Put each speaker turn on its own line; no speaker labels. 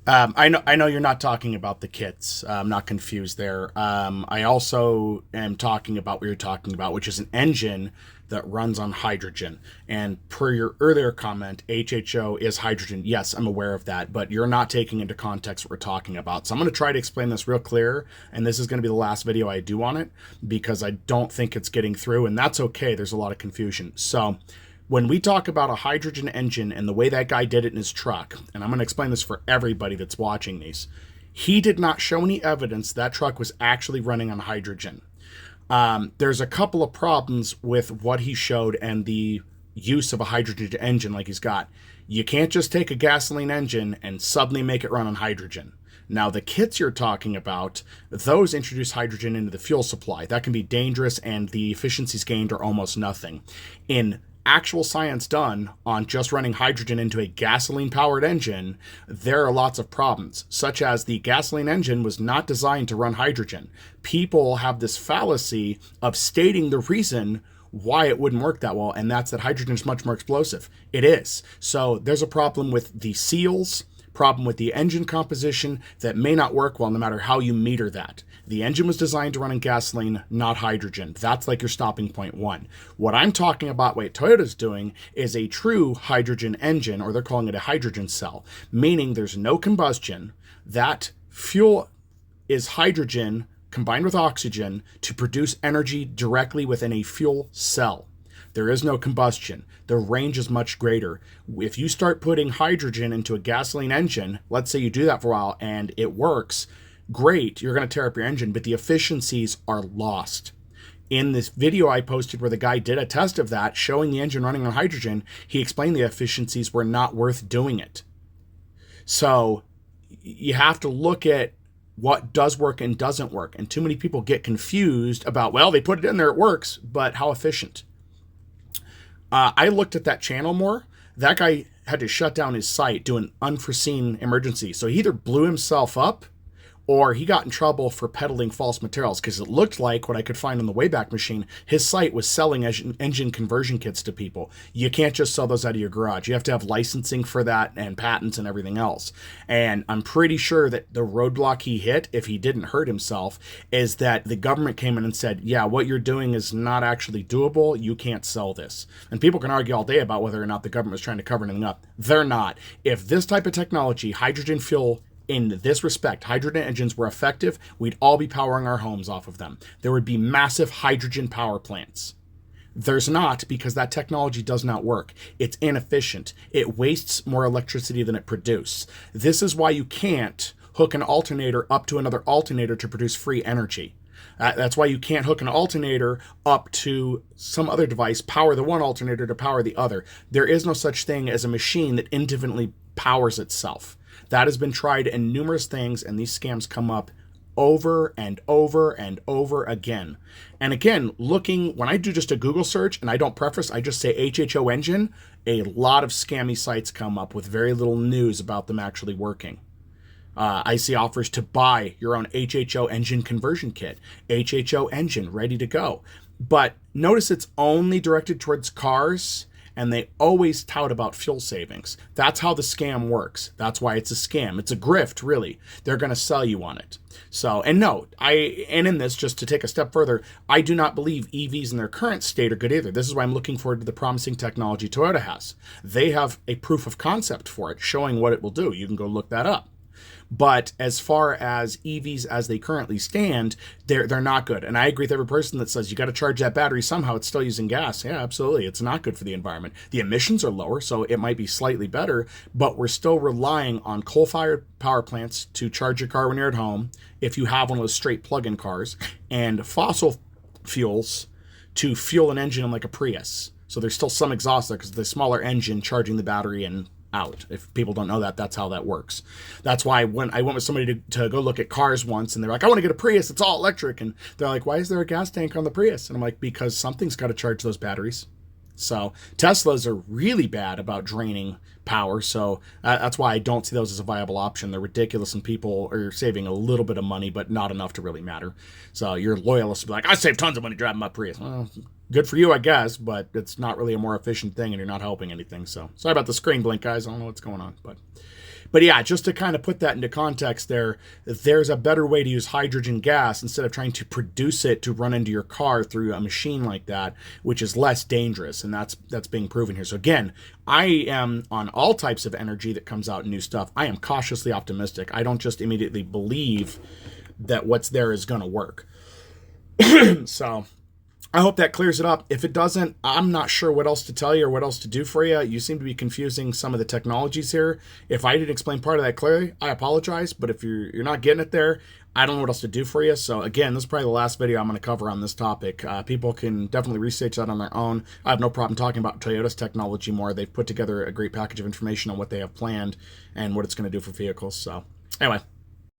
I know you're not talking about the kits. I'm not confused there. I also am talking about what you're talking about, which is an engine that runs on hydrogen. And per your earlier comment, HHO is hydrogen. Yes, I'm aware of that, but you're not taking into context what we're talking about. So I'm going to try to explain this real clear, and this is going to be the last video I do on it because I don't think it's getting through, and that's okay. There's a lot of confusion. So when we talk about a hydrogen engine and the way that guy did it in his truck, and I'm going to explain this for everybody that's watching these, he did not show any evidence that truck was actually running on hydrogen. There's a couple of problems with what he showed and the use of a hydrogen engine like he's got. You can't just take a gasoline engine and suddenly make it run on hydrogen. Now, the kits you're talking about, those introduce hydrogen into the fuel supply. That can be dangerous, and the efficiencies gained are almost nothing. In actual science done on just running hydrogen into a gasoline-powered engine, there are lots of problems, such as the gasoline engine was not designed to run hydrogen. People have this fallacy of stating the reason why it wouldn't work that well, and that's that hydrogen is much more explosive. It is. So there's a problem with the seals, problem with the engine composition that may not work well no matter how you meter that. The engine was designed to run on gasoline, not hydrogen. That's like your stopping point one. What I'm talking about, what Toyota's doing, is a true hydrogen engine, or they're calling it a hydrogen cell, meaning there's no combustion. That fuel is hydrogen combined with oxygen to produce energy directly within a fuel cell. There is no combustion. The range is much greater. If you start putting hydrogen into a gasoline engine, let's say you do that for a while and it works, great, you're going to tear up your engine, but the efficiencies are lost. In this video I posted where the guy did a test of that, showing the engine running on hydrogen, he explained the efficiencies were not worth doing it. So you have to look at what does work and doesn't work. And too many people get confused about, well, they put it in there, it works, but how efficient? I looked at that channel more. That guy had to shut down his site due to an unforeseen emergency. So he either blew himself up or he got in trouble for peddling false materials, because it looked like what I could find on the Wayback Machine, his site was selling engine conversion kits to people. You can't just sell those out of your garage. You have to have licensing for that and patents and everything else. And I'm pretty sure that the roadblock he hit, if he didn't hurt himself, is that the government came in and said, yeah, what you're doing is not actually doable. You can't sell this. And people can argue all day about whether or not the government was trying to cover anything up. They're not. If this type of technology, hydrogen fuel, in this respect, hydrogen engines were effective, we'd all be powering our homes off of them. There would be massive hydrogen power plants. There's not, because that technology does not work. It's inefficient. It wastes more electricity than it produces. This is why you can't hook an alternator up to another alternator to produce free energy. That's why you can't hook an alternator up to some other device, power the one alternator to power the other. There is no such thing as a machine that independently powers itself. That has been tried in numerous things, and these scams come up over and over and over again. And again, when I do just a Google search, and I don't preface, I just say HHO engine, a lot of scammy sites come up with very little news about them actually working. I see offers to buy your own HHO engine conversion kit, HHO engine ready to go. But notice it's only directed towards cars, and they always tout about fuel savings. That's how the scam works. That's why it's a scam. It's a grift, really. They're going to sell you on it. So, and no, and in this, just to take a step further, I do not believe EVs in their current state are good either. This is why I'm looking forward to the promising technology Toyota has. They have a proof of concept for it, showing what it will do. You can go look that up. But as far as EVs as they currently stand, they're not good. And I agree with every person that says you got to charge that battery somehow. It's still using gas. Yeah, absolutely. It's not good for the environment. The emissions are lower, so it might be slightly better, but we're still relying on coal-fired power plants to charge your car when you're at home, if you have one of those straight plug-in cars, and fossil fuels to fuel an engine like a Prius. So there's still some exhaust there because the smaller engine charging the battery and out. If people don't know that, that's how that works. That's why when I went with somebody to go look at cars once, and they're like, I want to get a Prius, it's all electric. And they're like, why is there a gas tank on the Prius? And I'm like, because something's got to charge those batteries. So Teslas are really bad about draining power. So that's why I don't see those as a viable option. They're ridiculous, and people are saving a little bit of money, but not enough to really matter. So your loyalists will be like, I save tons of money driving my Prius. Well, good for you, I guess, but it's not really a more efficient thing, and you're not helping anything. So sorry about the screen blink, guys. I don't know what's going on, but But yeah, just to kind of put that into context there's a better way to use hydrogen gas instead of trying to produce it to run into your car through a machine like that, which is less dangerous, and that's being proven here. So again, I am on all types of energy that comes out in new stuff. I am cautiously optimistic. I don't just immediately believe that what's there is going to work. So I hope that clears it up. If it doesn't, I'm not sure what else to tell you or what else to do for you. You seem to be confusing some of the technologies here. If I didn't explain part of that clearly, I apologize. But if you're not getting it there, I don't know what else to do for you. So again, this is probably the last video I'm going to cover on this topic. People can definitely research that on their own. I have no problem talking about Toyota's technology more. They've put together a great package of information on what they have planned and what it's going to do for vehicles. So anyway.